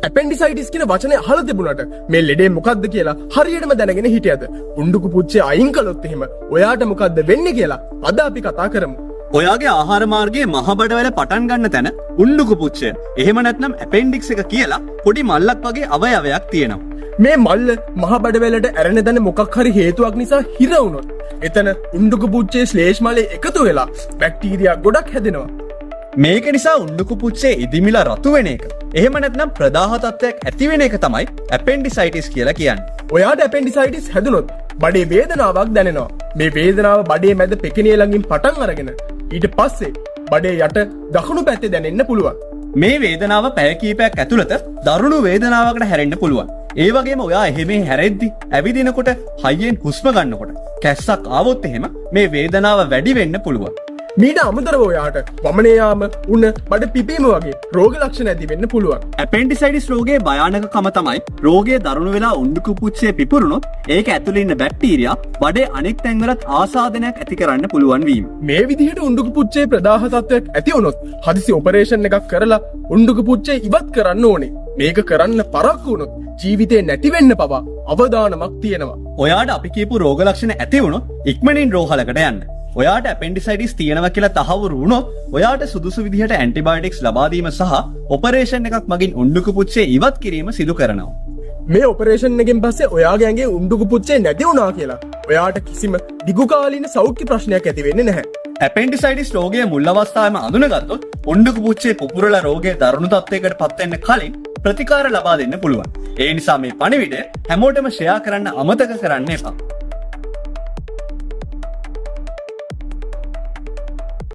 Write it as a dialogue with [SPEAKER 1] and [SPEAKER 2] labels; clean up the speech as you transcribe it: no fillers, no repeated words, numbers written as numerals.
[SPEAKER 1] ඇපෙන්ඩිසයිටිස් කියන වචනේ අහලා තිබුණාට මේ ලෙඩේ මොකක්ද කියලා හරියටම දැනගෙන හිටියද? උණ්ඩුක පුච්චේ අයින් කළොත් එහෙම ඔයාට මොකද්ද වෙන්නේ කියලා අද අපි කතා කරමු.
[SPEAKER 2] ඔයාගේ ආහාර මාර්ගයේ මහබඩවැල පටන් ගන්න තැන උණ්ඩුක පුච්චය. එහෙම නැත්නම් ඇපෙන්ඩික්ස් එක කියලා පොඩි මල්ලක් වගේ අවයවයක් තියෙනවා.
[SPEAKER 1] මේ මල්ල මහ බඩවැලට ඇරෙන දන මොකක් හරි හේතුවක් නිසා හිර වුණොත් එතන උණ්ඩුක පුච්චේ ශ්ලේෂ් මලේ එකතු වෙලා බැක්ටීරියා ගොඩක් හැදෙනවා.
[SPEAKER 2] මේක නිසා උණ්ඩුක පුච්චේ ඉදිමිලා රතු වෙන එක. එහෙම නැත්නම් ප්‍රදාහ තත්ත්වයක් ඇති වෙන එක තමයි ඇපෙන්ඩිසයිටිස් කියලා කියන්නේ.
[SPEAKER 1] ඔයාට ඇපෙන්ඩිසයිටිස් හැදුනොත් බඩේ වේදනාවක් දැනෙනවා. මේ වේදනාව බඩේ මැද පෙකිනිය ළඟින් පටන් අරගෙන ඊට පස්සේ බඩේ යට දකුණු පැත්තේ දැනෙන්න පුළුවන්.
[SPEAKER 2] මේ වේදනාව පැය කිහිපයක් ඇතුළත දරුණු වේදනාවකට හැරෙන්න පුළුවන්. ඒ වගේම ඔයා එහෙම හැරෙද්දි ඇවිදිනකොට හයියෙන් හුස්ම ගන්නකොට කැස්සක් ආවොත් එහෙම මේ වේදනාව වැඩි වෙන්න පුළුවන්.
[SPEAKER 1] මීට අමතරව ඔයාට වමනේ යාම, උණ, බඩ පිපීම වගේ රෝග ලක්ෂණ ඇති වෙන්න පුළුවන්.
[SPEAKER 2] ඇපෙන්ඩිසයිටිස් රෝගයේ භයානකකම තමයි රෝගය දරුණු වෙලා උණ්ඩුක පුච්චේ පිපුරුනොත් ඒක ඇතුළේ ඉන්න බැක්ටීරියා බඩේ අනෙක් තැන්වලත් ආසාදනයක් ඇති කරන්න පුළුවන් වීම.
[SPEAKER 1] මේ විදිහට උණ්ඩුක පුච්චේ ප්‍රදාහ තත්ත්වයක් ඇති වුණොත් හදිසි ඔපරේෂන් එකක් කරලා උණ්ඩුක පුච්චේ ඉවත් කරන්න ඕනේ. මේක කරන්න පරක්කු වුණොත් ජීවිතේ නැති වෙන්න පවා අවදානමක් තියෙනවා.
[SPEAKER 2] ඔයාට අපි කියපු රෝග ලක්ෂණ ඇති වුණොත් ඉක්මනින් රෝහලකට යන්න. ඔයාට ඇපෙන්ඩිසයිටිස් තියෙනවා කියලා තහවුරු වුණොත් ඔයාට සුදුසු විදිහට ඇන්ටිබයොටික්ස් ලබා දීම සහ ඔපරේෂන් එකක් මගින් උණ්ඩුක පුච්චේ ඉවත් කිරීම සිදු කරනවා.
[SPEAKER 1] මේ ඔපරේෂන් එකෙන් පස්සේ ඔයාගේ ඇඟේ උණ්ඩුක පුච්චේ නැති වුණා කියලා ඔයාට කිසිම දිගුකාලීන සෞඛ්‍ය ප්‍රශ්නයක් ඇති වෙන්නේ නැහැ.
[SPEAKER 2] ඇපෙන්ඩිසයිටිස් රෝගයේ මුල් අවස්ථාවේම අඳුනගත්තොත් උණ්ඩුක පුච්චේ පුපුරලා රෝගයේ දරුණු තත්ත්වයකට පත් වෙන්න කලින් ප්‍රතිකාර ලබා දෙන්න පුළුවන්. ඒ නිසා මේ පණිවිඩය හැමෝටම ෂෙයා කරන්න අමතක කරන්න එපා.